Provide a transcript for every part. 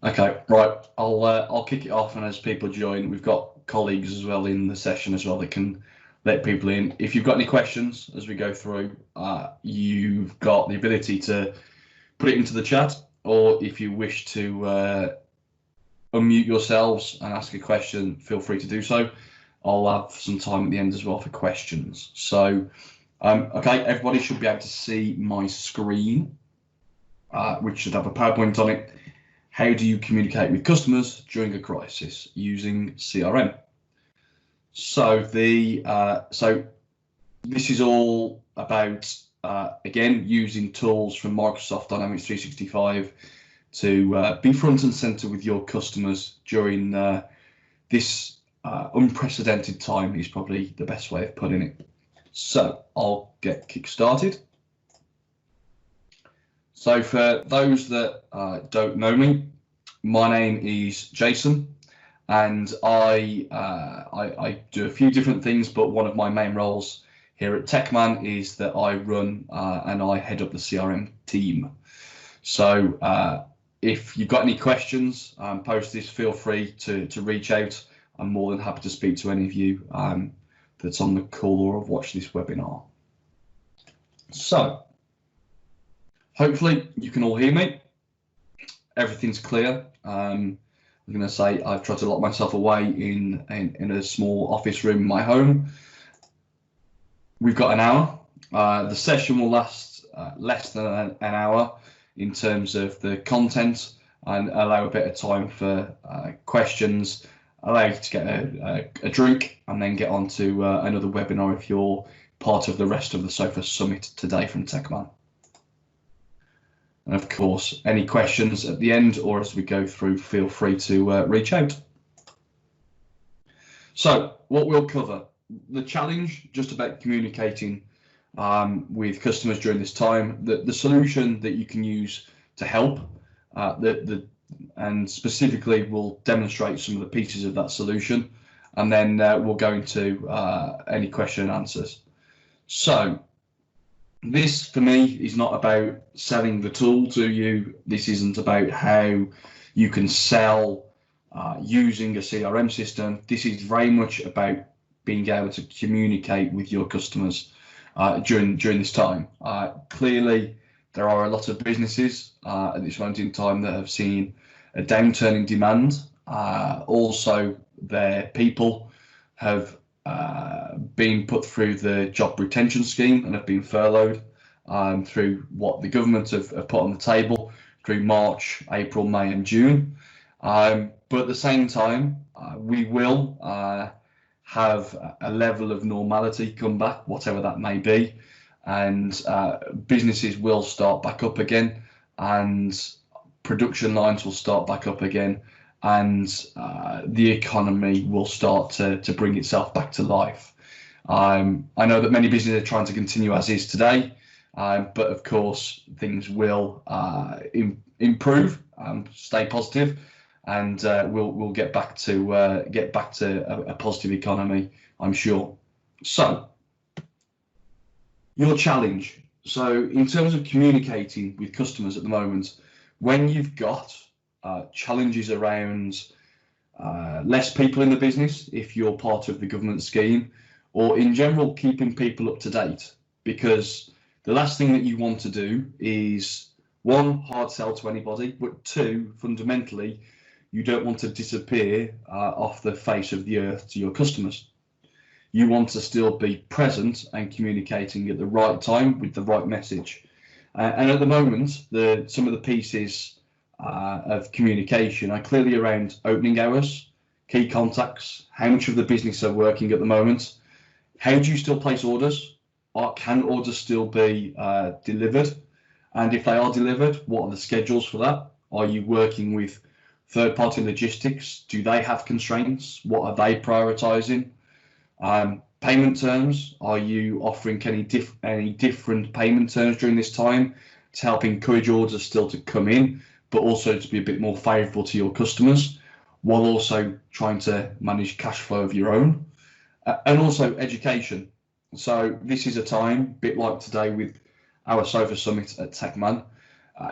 Okay, right. I'll kick it off, and as people join, we've got colleagues as well in the session as well that can let people in. If you've got any questions as we go through, you've got the ability to put it into the chat, or if you wish to unmute yourselves and ask a question, feel free to do so. I'll have some time at the end as well for questions. So, okay, everybody should be able to see my screen, which should have a PowerPoint on it. How do you communicate with customers during a crisis using CRM? So this is all about again using tools from Microsoft Dynamics 365 to be front and center with your customers during this unprecedented time is probably the best way of putting it. So I'll get kick started. So for those that don't know me, my name is Jason, and I do a few different things, but one of my main roles here at Techman is that I run and I head up the CRM team. So if you've got any questions, post this, feel free to reach out. I'm more than happy to speak to any of you that's on the call or have watched this webinar. So hopefully you can all hear me. Everything's clear. I'm going to say I've tried to lock myself away in a small office room in my home. We've got an hour. The session will last less than an hour in terms of the content, and allow a bit of time for questions, allow you to get a drink, and then get on to another webinar if you're part of the rest of the SOFA Summit today from Techman. And of course, any questions at the end or as we go through, feel free to reach out. So what we'll cover, the challenge just about communicating with customers during this time, the solution that you can use to help, and specifically we'll demonstrate some of the pieces of that solution, and then we'll go into any question and answers. So this for me is not about selling the tool to you. This isn't about how you can sell using a CRM system. This is very much about being able to communicate with your customers during this time. Clearly, there are a lot of businesses at this moment in time that have seen a downturn in demand. Also, their people have been put through the job retention scheme and have been furloughed through what the government have put on the table through March, April, May and June. But at the same time, we will have a level of normality come back, whatever that may be, and businesses will start back up again, and production lines will start back up again, and the economy will start to bring itself back to life. I know that many businesses are trying to continue as is today, but of course things will improve. Stay positive, and we'll get back to a positive economy, I'm sure. So your challenge. So in terms of communicating with customers at the moment, when you've got challenges around less people in the business, if you're part of the government scheme, or in general keeping people up to date, because the last thing that you want to do is, one, hard sell to anybody, but two, fundamentally, you don't want to disappear off the face of the earth to your customers. You want to still be present and communicating at the right time with the right message. And at the moment, some of the pieces of communication are clearly around opening hours, key contacts, how much of the business are working at the moment, how do you still place orders, or can orders still be delivered, and if they are delivered, what are the schedules for that? Are you working with third-party logistics? Do they have constraints? What are they prioritizing? Payment terms, are you offering any different payment terms during this time to help encourage orders still to come in, but also to be a bit more favourable to your customers, while also trying to manage cash flow of your own, and also education. So this is a time, a bit like today with our SOFA Summit at Techman,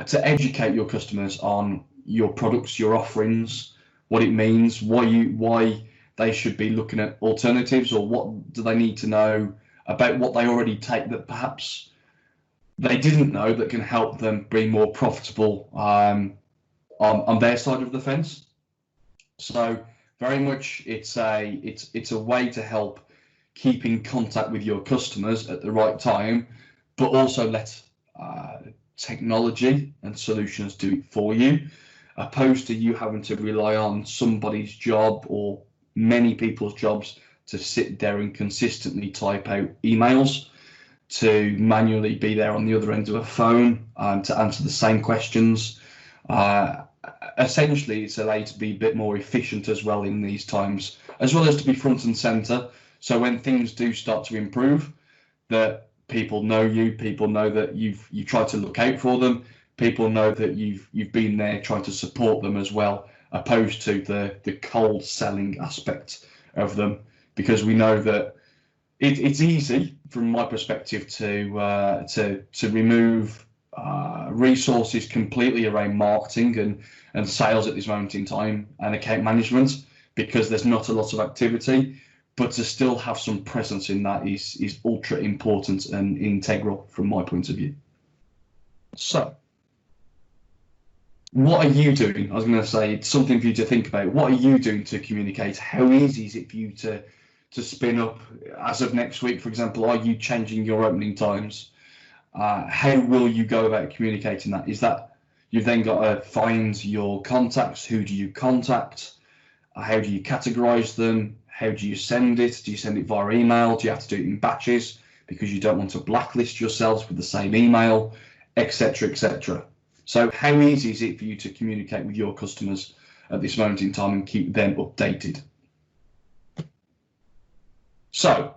to educate your customers on your products, your offerings, what it means, why they should be looking at alternatives, or what do they need to know about what they already take that perhaps they didn't know that can help them be more profitable on their side of the fence. So very much it's a way to help keep in contact with your customers at the right time, but also let technology and solutions do it for you, opposed to you having to rely on somebody's job or many people's jobs to sit there and consistently type out emails, to manually be there on the other end of a phone to answer the same questions. Essentially, it's allowed to be a bit more efficient as well in these times, as well as to be front and center. So when things do start to improve, that people know you, people know that you try to look out for them, people know that you've been there trying to support them as well, opposed to the cold selling aspect of them, because we know that it's easy from my perspective to remove resources completely around marketing and sales at this moment in time, and account management, because there's not a lot of activity, but to still have some presence in that is ultra important and integral from my point of view. So what are you doing? I was going to say, it's something for you to think about. What are you doing to communicate? How easy is it for you to spin up as of next week, for example? Are you changing your opening times? How will you go about communicating that? Is that you've then got to find your contacts? Who do you contact? How do you categorize them? How do you send it? Do you send it via email? Do you have to do it in batches because you don't want to blacklist yourselves with the same email, etc., etc.? So how easy is it for you to communicate with your customers at this moment in time and keep them updated? So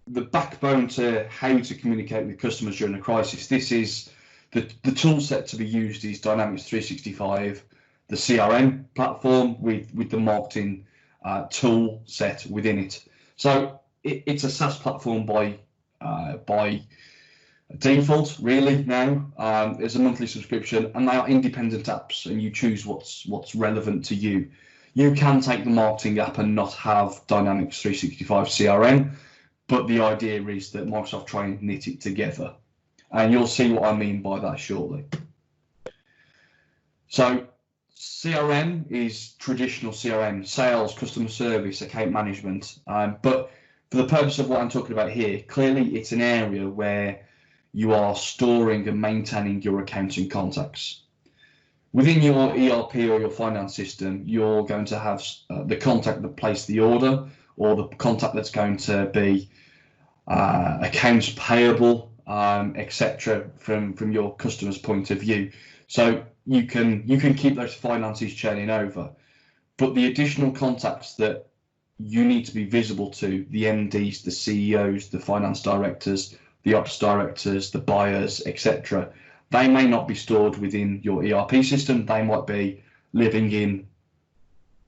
the backbone to how to communicate with customers during a crisis, this is the tool set to be used is Dynamics 365, the CRM platform with the marketing tool set within it. So it's a SaaS platform by default, really. Now there's a monthly subscription, and they are independent apps, and you choose what's relevant to you. You can take the marketing app and not have Dynamics 365 CRM, but the idea is that Microsoft try and knit it together, and you'll see what I mean by that shortly. So CRM is traditional CRM, sales, customer service, account management, but for the purpose of what I'm talking about here, clearly it's an area where you are storing and maintaining your accounts and contacts. Within your ERP or your finance system, you're going to have the contact that placed the order, or the contact that's going to be accounts payable, etc. from your customer's point of view. So you can keep those finances churning over, but the additional contacts that you need to be visible to, the MDs, the CEOs, the finance directors, the ops directors, the buyers, etc., they may not be stored within your ERP system. They might be living in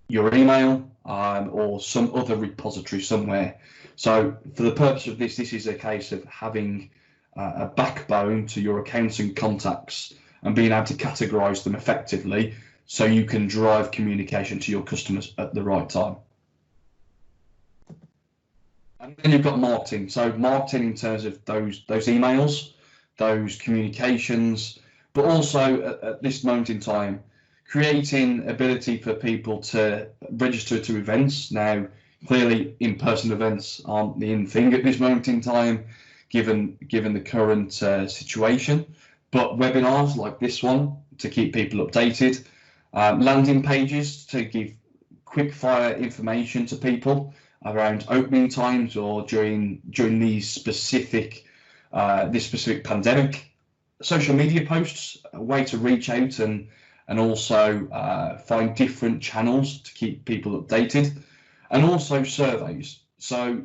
your email or some other repository somewhere. So for the purpose of this is a case of having a backbone to your accounts and contacts and being able to categorize them effectively so you can drive communication to your customers at the right time. And then you've got marketing. So marketing in terms of those emails, those communications, but also at this moment in time, creating ability for people to register to events. Now, clearly in-person events aren't the in thing at this moment in time, given the current situation, but webinars like this one to keep people updated, landing pages to give quick fire information to people around opening times or during these specific this specific pandemic, social media posts, a way to reach out and also find different channels to keep people updated, and also surveys. So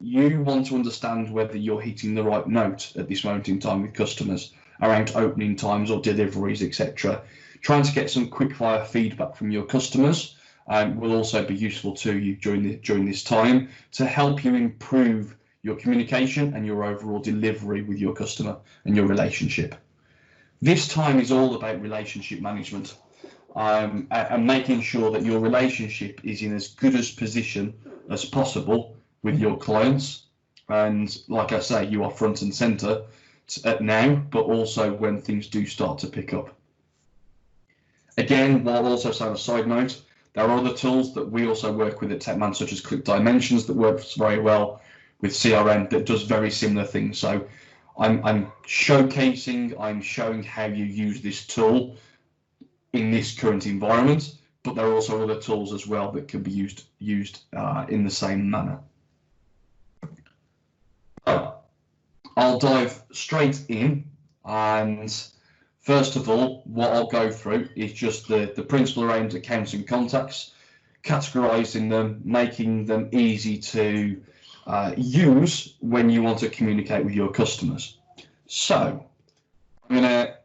you want to understand whether you're hitting the right note at this moment in time with customers around opening times or deliveries, etc. Trying to get some quick fire feedback from your customers will also be useful to you during this time to help you improve your communication and your overall delivery with your customer and your relationship. This time is all about relationship management, and making sure that your relationship is in as good a position as possible with your clients. And like I say, you are front and center now, but also when things do start to pick up. Again, while also saying a side note, there are other tools that we also work with at Techman, such as Click Dimensions, that works very well with CRM, that does very similar things. So I'm showcasing, I'm showing how you use this tool in this current environment, but there are also other tools as well that can be used in the same manner. I'll dive straight in, and first of all, what I'll go through is just the principle around accounts and contacts, categorizing them, making them easy to use when you want to communicate with your customers. So I'm going to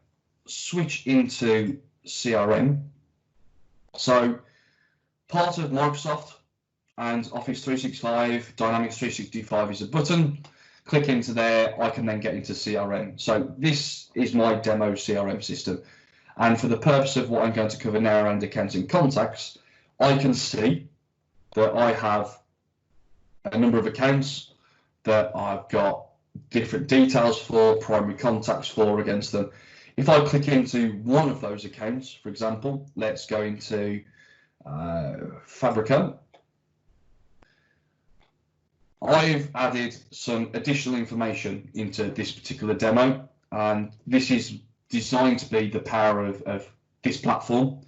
switch into CRM. So part of Microsoft and Office 365, Dynamics 365 is a button. Click into there, I can then get into CRM. So this is my demo CRM system. And for the purpose of what I'm going to cover now around accounts and contacts, I can see that I have a number of accounts that I've got different details for, primary contacts for against them. If I click into one of those accounts, for example, let's go into Fabrica. I've added some additional information into this particular demo, and this is designed to be the power of this platform.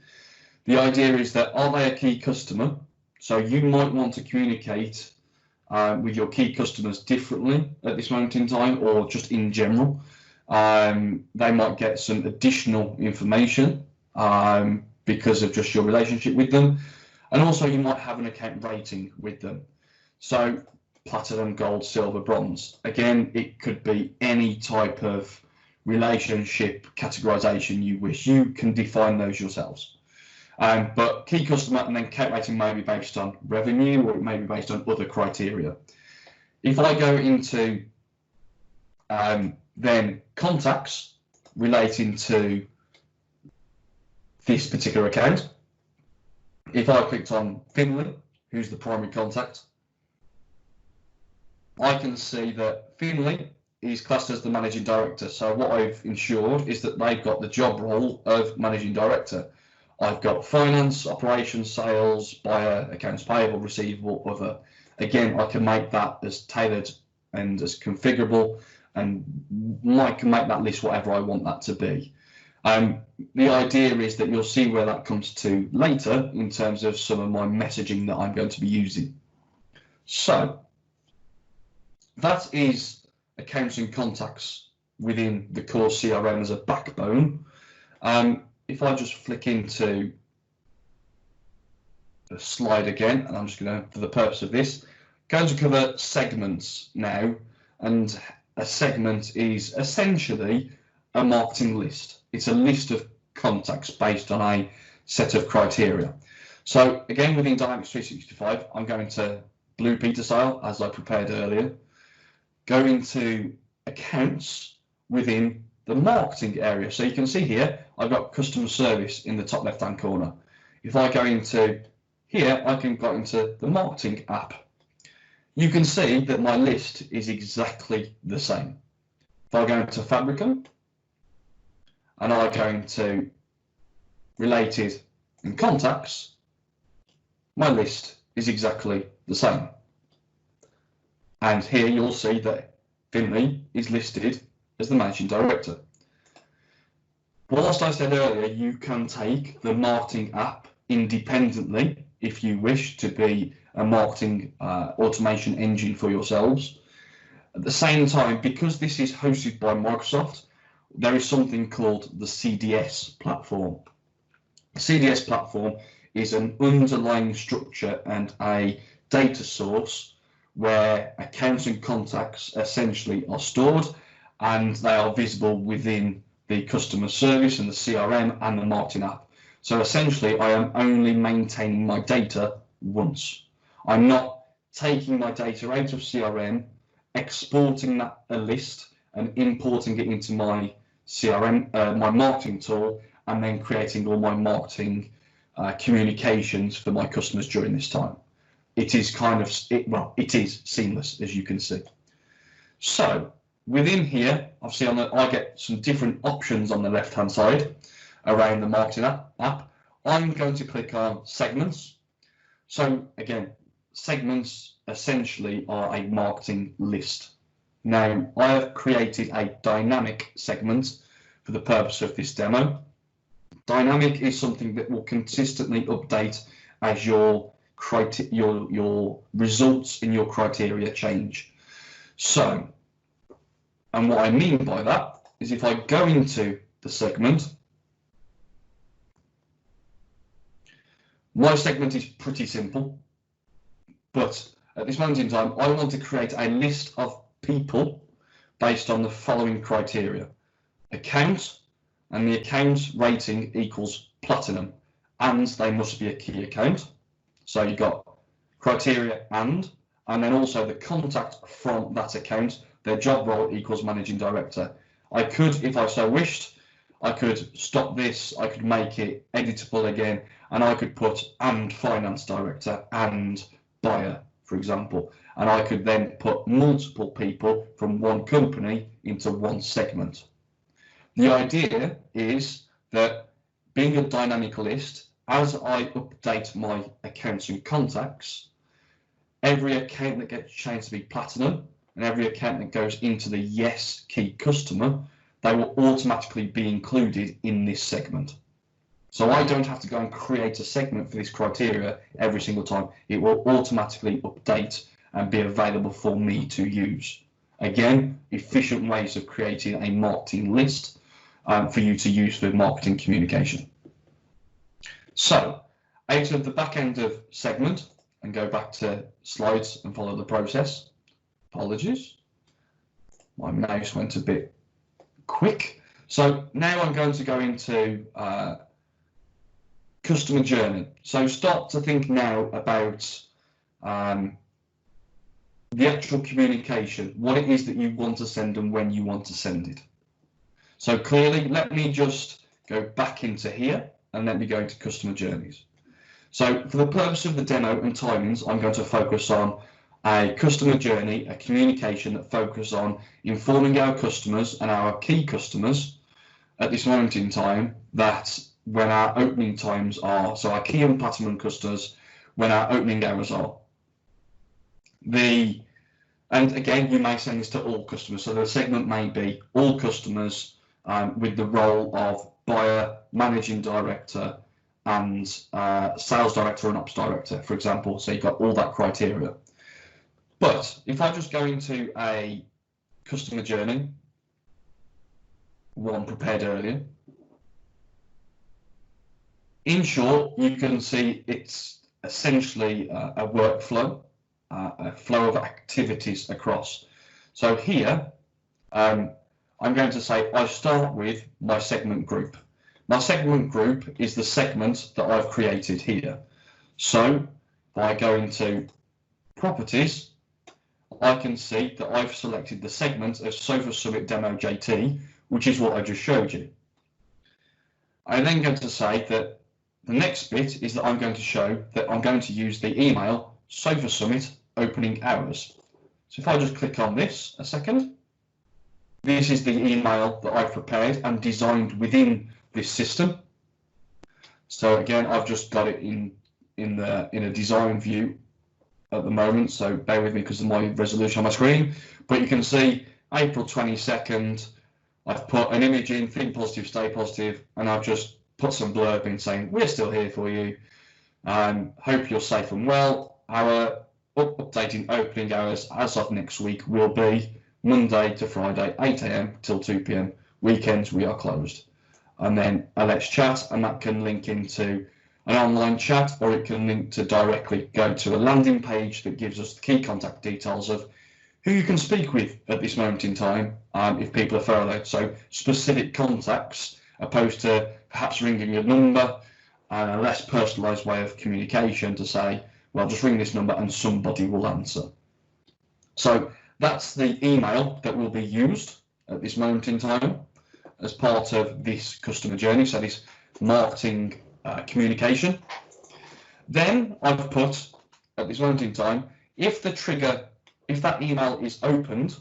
The idea is that, are they a key customer? So you might want to communicate with your key customers differently at this moment in time, or just in general. They might get some additional information because of just your relationship with them. And also you might have an account rating with them. So platinum, gold, silver, bronze. Again, it could be any type of relationship categorization you wish. You can define those yourselves. But key customer and then account rating may be based on revenue, or it may be based on other criteria. If I go into then contacts relating to this particular account, if I clicked on Finley, who's the primary contact, I can see that Finley is classed as the managing director. So what I've ensured is that they've got the job role of managing director. I've got finance, operations, sales, buyer, accounts payable, receivable, other. Again, I can make that as tailored and as configurable, and I can make that list whatever I want that to be. The idea is that you'll see where that comes to later in terms of some of my messaging that I'm going to be using. So that is accounts and contacts within the core CRM as a backbone. If I just flick into the slide again, and I'm just going to, for the purpose of this, going to cover segments now. And a segment is essentially a marketing list. It's a list of contacts based on a set of criteria. So again, within Dynamics 365, I'm going to Blue Peter style, as I prepared earlier, go into accounts within the marketing area. So you can see here, I've got customer service in the top left-hand corner. If I go into here, I can go into the marketing app. You can see that my list is exactly the same. If I go into Fabrica, and I go into related and contacts, my list is exactly the same. And here you'll see that Finley is listed as the managing director. Whilst I said earlier, you can take the marketing app independently if you wish to be a marketing automation engine for yourselves. At the same time, because this is hosted by Microsoft, there is something called the CDS platform. The CDS platform is an underlying structure and a data source where accounts and contacts essentially are stored, and they are visible within the customer service and the CRM and the marketing app. So essentially, I am only maintaining my data once. I'm not taking my data out of CRM, exporting that a list and importing it into my CRM, my marketing tool, and then creating all my marketing communications for my customers during this time. It is kind of, it is seamless, as you can see. So within here, obviously I get some different options on the left-hand side around the marketing app. I'm going to click on segments. So again, segments essentially are a marketing list. Now, I have created a dynamic segment for the purpose of this demo. Dynamic is something that will consistently update as your results in your criteria change. So, and what I mean by that is if I go into the segment, my segment is pretty simple, but at this moment in time, I want to create a list of people based on the following criteria. Account, and the account rating equals platinum, and they must be a key account. So you've got criteria and then also the contact from that account, their job role equals managing director. I could, if I so wished, I could stop this, I could make it editable again, and I could put and finance director and buyer, for example, and I could then put multiple people from one company into one segment. The idea is that being a dynamic list, as I update my accounts and contacts, every account that gets changed to be platinum and every account that goes into the yes key customer, they will automatically be included in this segment. So I don't have to go and create a segment for this criteria every single time. It will automatically update and be available for me to use. Again, efficient ways of creating a marketing list for you to use for marketing communication. So out of the back end of segment, and go back to slides and follow the process. Apologies, my mouse went a bit quick. So now I'm going to go into customer journey. So start to think now about the actual communication, what it is that you want to send and when you want to send it. So clearly, let me just go back into here and let me go into customer journeys. So for the purpose of the demo and timings, I'm going to focus on a customer journey, a communication that focuses on informing our customers and our key customers at this moment in time that when our opening times are, so our key and platinum customers, when our opening hours are. And again, you may send this to all customers. So the segment may be all customers with the role of buyer, managing director, and sales director and ops director, for example. So you've got all that criteria. But if I just go into a customer journey, one prepared earlier, in short, you can see it's essentially a workflow, a flow of activities across. So here, I'm going to say I start with my segment group. My segment group is the segment that I've created here. So if I go into properties, I can see that I've selected the segment of Sofa Summit Demo JT, which is what I just showed you. I'm then going to say that the next bit is that I'm going to show that I'm going to use the email Sofa Summit opening hours. So if I just click on this a second, this is the email that I've prepared and designed within this system. So again, I've just got it in a design view at the moment, so bear with me because of my resolution on my screen. But you can see April 22nd, I've put an image in, think positive, stay positive, and I've just put some blurb in saying we're still here for you. Hope you're safe and well. Our updating opening hours as of next week will be Monday to Friday, 8 AM till 2 PM. Weekends we are closed. And then a let's chat, and that can link into an online chat, or it can link to directly go to a landing page that gives us the key contact details of who you can speak with at this moment in time if people are furloughed. So specific contacts opposed to perhaps ringing a number, and a less personalised way of communication to say, well, just ring this number and somebody will answer. So that's the email that will be used at this moment in time. as part of this customer journey, so this marketing communication. Then I've put, at this moment in time, if that email is opened,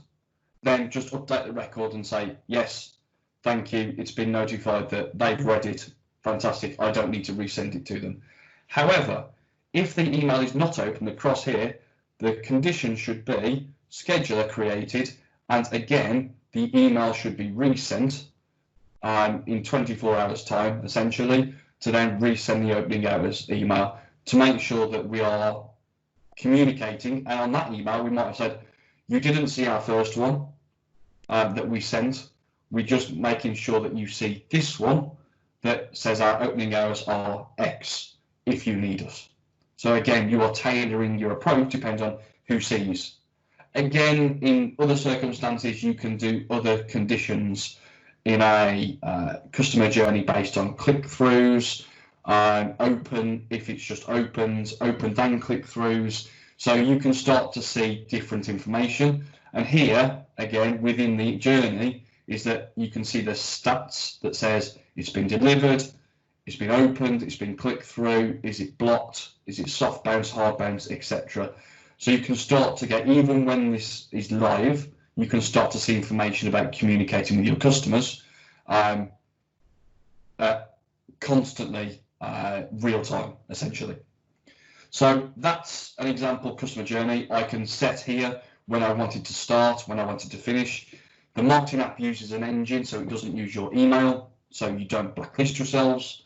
then just update the record and say, yes, thank you, it's been notified that they've read it, fantastic, I don't need to resend it to them. However, if the email is not opened across here, the condition should be scheduler created, and again, the email should be resent in 24 hours time, essentially, to then resend the opening hours email to make sure that we are communicating. And on that email, we might have said, you didn't see our first one that we sent. We're just making sure that you see this one that says our opening hours are X if you need us. So again, you are tailoring your approach, depends on who sees. Again, in other circumstances, you can do other conditions in a customer journey based on click-throughs, open if it's just opens, opened and click-throughs. So you can start to see different information. And here, again, within the journey, is that you can see the stats that says it's been delivered, it's been opened, it's been clicked through, is it blocked, is it soft bounce, hard bounce, etc. So you can start to get, even when this is live, you can start to see information about communicating with your customers constantly, real time, essentially. So that's an example customer journey. I can set here when I wanted to start, when I wanted to finish. The marketing app uses an engine, so it doesn't use your email, so you don't blacklist yourselves.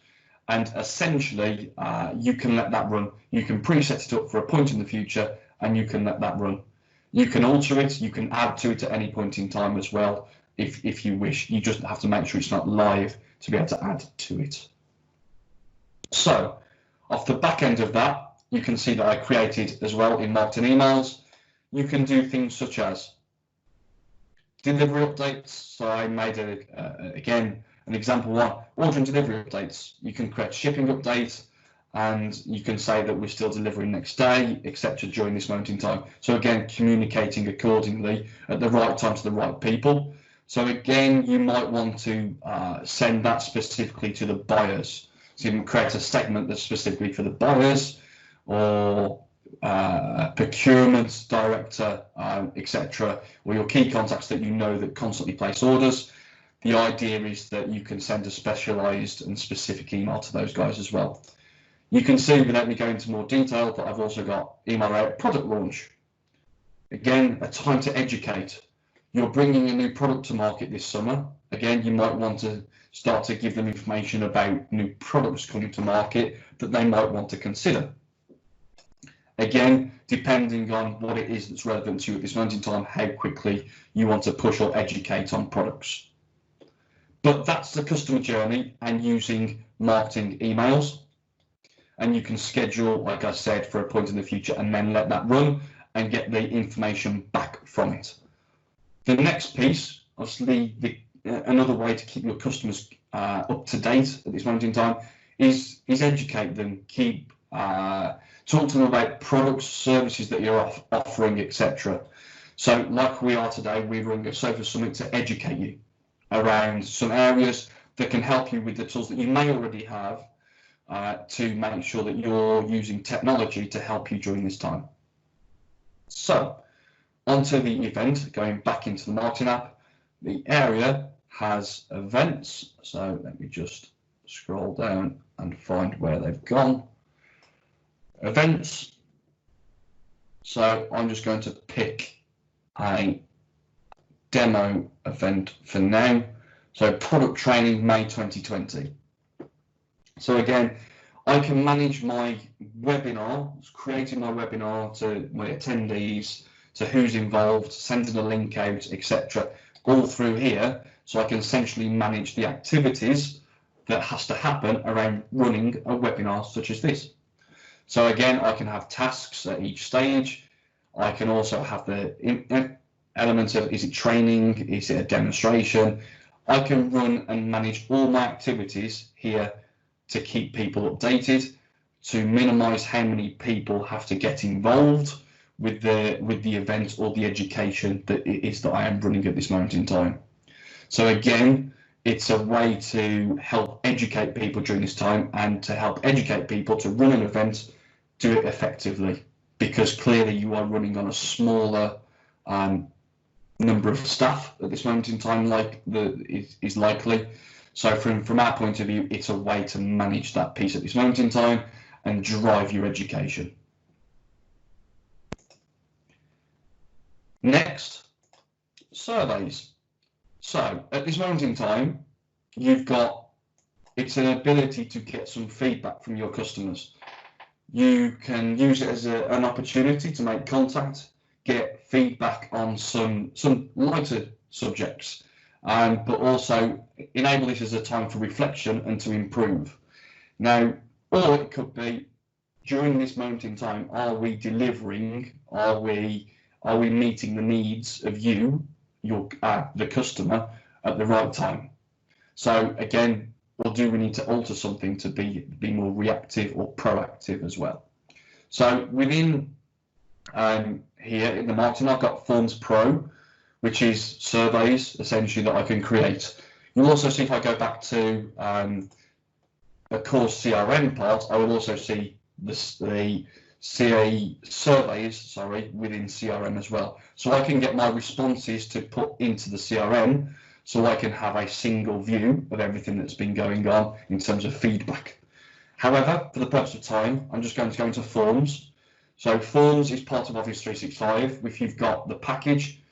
And essentially, you can let that run. You can preset it up for a point in the future, and you can let that run. You can alter it, you can add to it at any point in time as well, if you wish. You just have to make sure it's not live to be able to add to it. So, off the back end of that, you can see that I created as well in marketing emails. You can do things such as delivery updates. So I made again an example one, order and delivery updates. You can create shipping updates, and you can say that we're still delivering next day, etc. during this moment in time. So again, communicating accordingly at the right time to the right people. So again, you might want to send that specifically to the buyers. So you can create a segment that's specifically for the buyers, or procurement director, etc., or your key contacts that you know that constantly place orders. The idea is that you can send a specialized and specific email to those guys as well. You can see, without me going into more detail, that I've also got email out product launch. Again, a time to educate. You're bringing a new product to market this summer. Again, you might want to start to give them information about new products coming to market that they might want to consider. Again, depending on what it is that's relevant to you at this moment in time, how quickly you want to push or educate on products. But that's the customer journey and using marketing emails. And you can schedule, like I said, for a point in the future and then let that run and get the information back from it. The next piece, obviously, another way to keep your customers up to date at this moment in time is educate them, talk to them about products, services that you're offering, etc. So like we are today, we're running a Sofa Summit to educate you around some areas that can help you with the tools that you may already have to make sure that you're using technology to help you during this time. So onto the event, going back into the marketing app, the area has events. So let me just scroll down and find where they've gone. Events. So I'm just going to pick a demo event for now. So product training May 2020. So again, I can manage my webinar, creating my webinar to my attendees, to who's involved, sending a link out, etc. all through here. So I can essentially manage the activities that has to happen around running a webinar such as this. So again, I can have tasks at each stage. I can also have the elements of, is it training, is it a demonstration? I can run and manage all my activities here to keep people updated, to minimize how many people have to get involved with the event or the education that it is that I am running at this moment in time. So again, it's a way to help educate people during this time and to help educate people to run an event, do it effectively, because clearly you are running on a smaller number of staff at this moment in time, like is likely. So from our point of view, it's a way to manage that piece at this moment in time and drive your education. Next, surveys. So at this moment in time, it's an ability to get some feedback from your customers. You can use it as an opportunity to make contact, get feedback on some lighter subjects, but also enable this as a time for reflection and to improve. Now, or it could be during this moment in time, are we delivering? Are we meeting the needs of you, the customer, at the right time? So again, or do we need to alter something to be more reactive or proactive as well? So within here in the marketing, I've got Forms Pro, which is surveys essentially that I can create. You'll also see, if I go back to the core CRM part, I will also see the surveys, within CRM as well. So I can get my responses to put into the CRM, so I can have a single view of everything that's been going on in terms of feedback. However, for the purpose of time, I'm just going to go into Forms. So Forms is part of Office 365. If you've got the package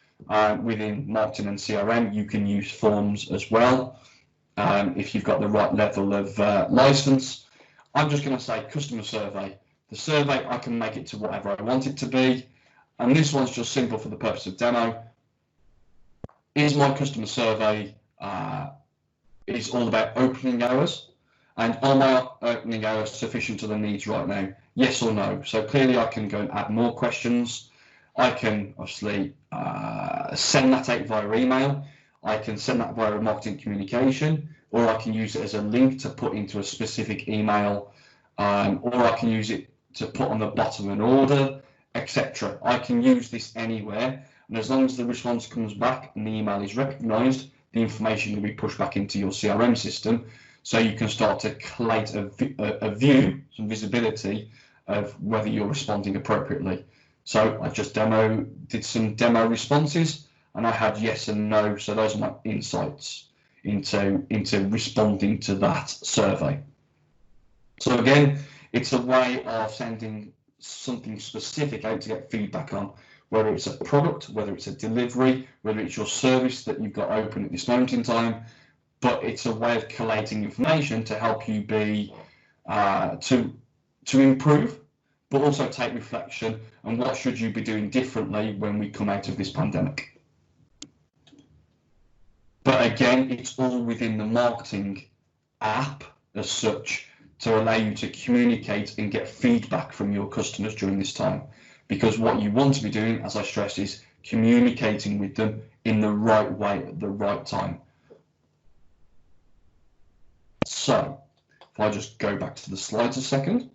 within marketing and CRM, you can use Forms as well. If you've got the right level of license, I'm just going to say customer survey. The survey, I can make it to whatever I want it to be. And this one's just simple for the purpose of demo. Is my customer survey is all about opening hours? And are my opening hours sufficient to the needs right now? Yes or no? So clearly I can go and add more questions. I can obviously send that out via email. I can send that via a marketing communication, or I can use it as a link to put into a specific email, or I can use it to put on the bottom of an order, etc. I can use this anywhere, and as long as the response comes back and the email is recognised, the information will be pushed back into your CRM system, so you can start to collate a view, some visibility of whether you're responding appropriately. So I just did some demo responses, and I had yes and no, so those are my insights into responding to that survey. So again, it's a way of sending something specific out to get feedback on, whether it's a product, whether it's a delivery, whether it's your service that you've got open at this moment in time, but it's a way of collating information to help you be to improve, but also take reflection on what should you be doing differently when we come out of this pandemic. But again, it's all within the marketing app as such to allow you to communicate and get feedback from your customers during this time. Because what you want to be doing, as I stressed, is communicating with them in the right way at the right time. So if I just go back to the slides a second.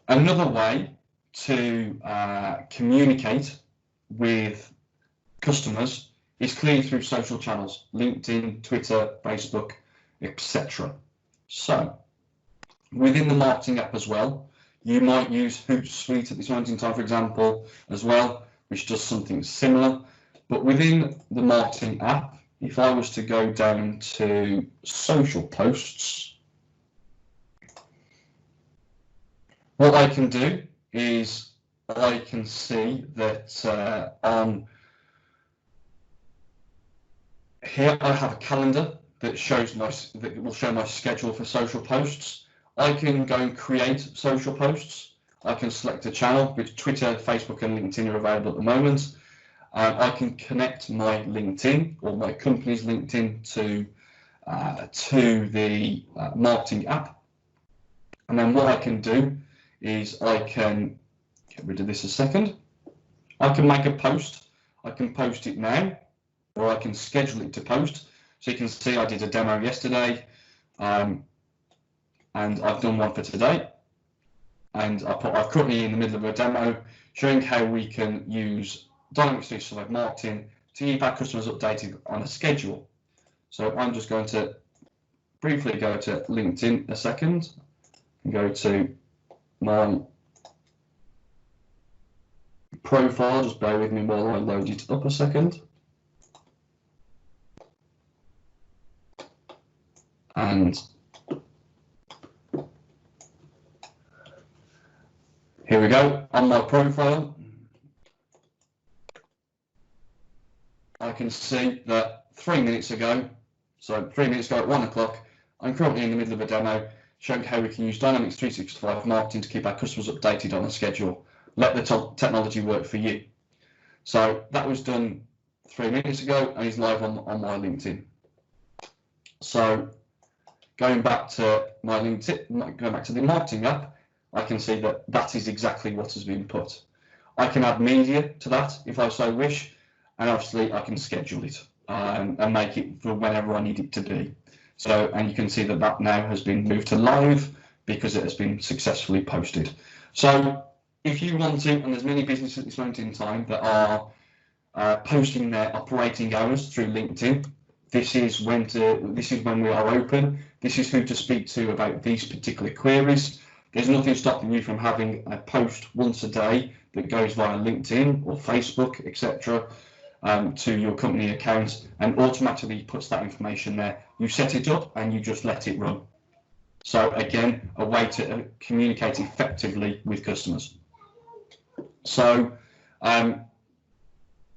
Another way to communicate with customers is clearly through social channels, LinkedIn, Twitter, Facebook, etc. So within the marketing app as well, you might use Hootsuite at this moment in time, for example, as well, which does something similar. But within the marketing app, if I was to go down to social posts, what I can do is I can see that on here I have a calendar that will show my schedule for social posts. I can go and create social posts. I can select a channel, which Twitter, Facebook, and LinkedIn are available at the moment. I can connect my LinkedIn or my company's LinkedIn to the marketing app. And then what I can do is I can get rid of this a second. I can make a post. I can post it now, or I can schedule it to post. So you can see I did a demo yesterday, and I've done one for today. And I'm currently in the middle of a demo showing how we can use Dynamics 365 marketing to keep our customers updated on a schedule. So I'm just going to briefly go to LinkedIn a second and go to my profile. Just bear with me while I load it up a second. And here we go. On my profile, I can see that 3 minutes ago, so 3 minutes ago at 1 o'clock, I'm currently in the middle of a demo showing how we can use Dynamics 365 marketing to keep our customers updated on a schedule. Let the technology work for you. So that was done 3 minutes ago and is live on my LinkedIn. So going back to my LinkedIn, going back to the marketing app, I can see that that is exactly what has been put. I can add media to that if I so wish, and obviously I can schedule it and make it for whenever I need it to be. So, and you can see that that now has been moved to live because it has been successfully posted. So if you want to, and there's many businesses at this moment in time that are posting their operating hours through LinkedIn. This is when we are open. This is who to speak to about these particular queries. There's nothing stopping you from having a post once a day that goes via LinkedIn or Facebook, etc., to your company account and automatically puts that information there. You set it up and you just let it run. So again, a way to communicate effectively with customers. So then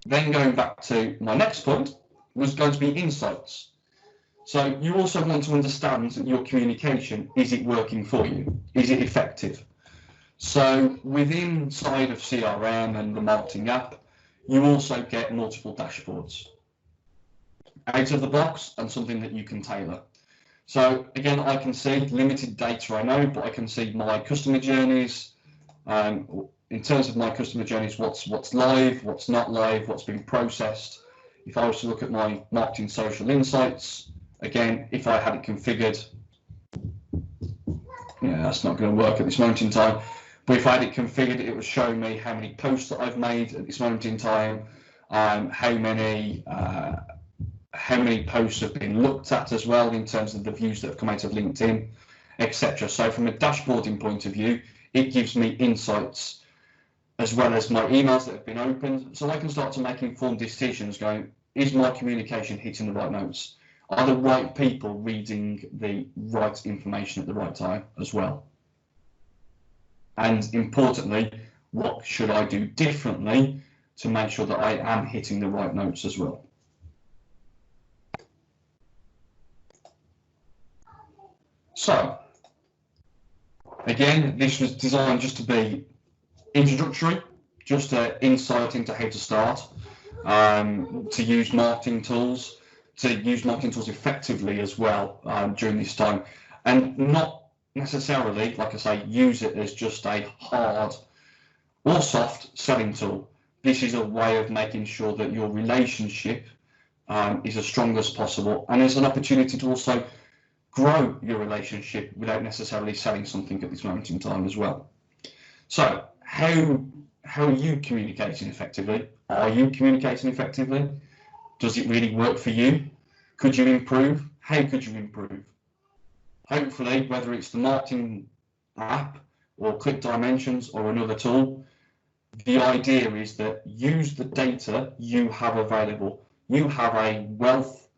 going back to my next point was going to be insights. So you also want to understand your communication. Is it working for you? Is it effective? So within inside of CRM and the marketing app, you also get multiple dashboards out of the box and something that you can tailor. So again, I can see limited data, I know, but I can see my customer journeys. In terms of my customer journeys, what's live, what's not live, what's been processed. If I was to look at my marketing social insights, again, if I had it configured, yeah, that's not going to work at this moment in time. But if I had it configured, it would show me how many posts that I've made at this moment in time, how many posts have been looked at as well in terms of the views that have come out of LinkedIn, etc. So from a dashboarding point of view, it gives me insights as well as my emails that have been opened. So I can start to make informed decisions going, is my communication hitting the right notes? Are the right people reading the right information at the right time as well? And importantly, what should I do differently to make sure that I am hitting the right notes as well? So, again, this was designed just to be introductory, just an insight into how to start, to use marketing tools effectively as well during this time, and not necessarily, like I say, use it as just a hard or soft selling tool. This is a way of making sure that your relationship is as strong as possible, and there's an opportunity to also grow your relationship without necessarily selling something at this moment in time as well. So how are you communicating effectively? Are you communicating effectively? Does it really work for you? Could you improve? How could you improve? Hopefully, whether it's the marketing app or Click Dimensions or another tool, the idea is that use the data you have available. You have a wealth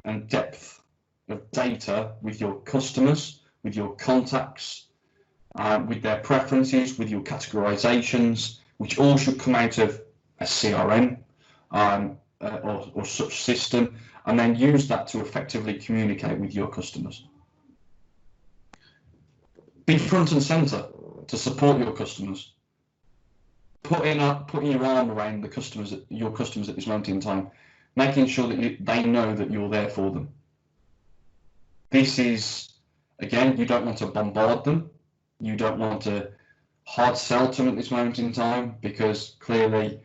and depth of data with your customers, with your contacts, with their preferences, with your categorizations, which all should come out of a CRM or such system, and then use that to effectively communicate with your customers. Be front and center to support your customers. Putting your arm around your customers at this moment in time, making sure that they know that you're there for them. This is, again, you don't want to bombard them. You don't want to hard sell to them at this moment in time, because clearly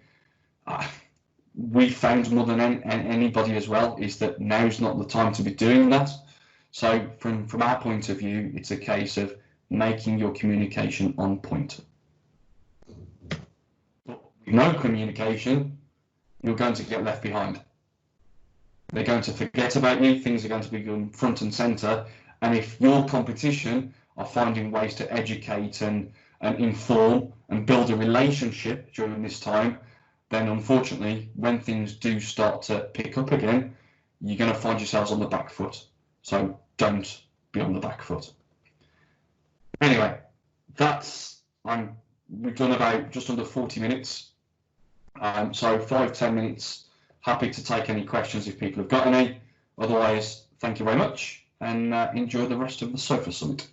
we found more than anybody as well is that now's not the time to be doing that. So from our point of view, it's a case of making your communication on point. But with no communication, you're going to get left behind. they're going to forget about you. Things are going to be front and center. And if your competition are finding ways to educate and inform and build a relationship during this time, then unfortunately, when things do start to pick up again, you're going to find yourselves on the back foot. So don't be on the back foot. Anyway, we've done about just under 40 minutes. So 5-10 minutes. Happy to take any questions if people have got any. Otherwise, thank you very much and enjoy the rest of the Sofa Summit.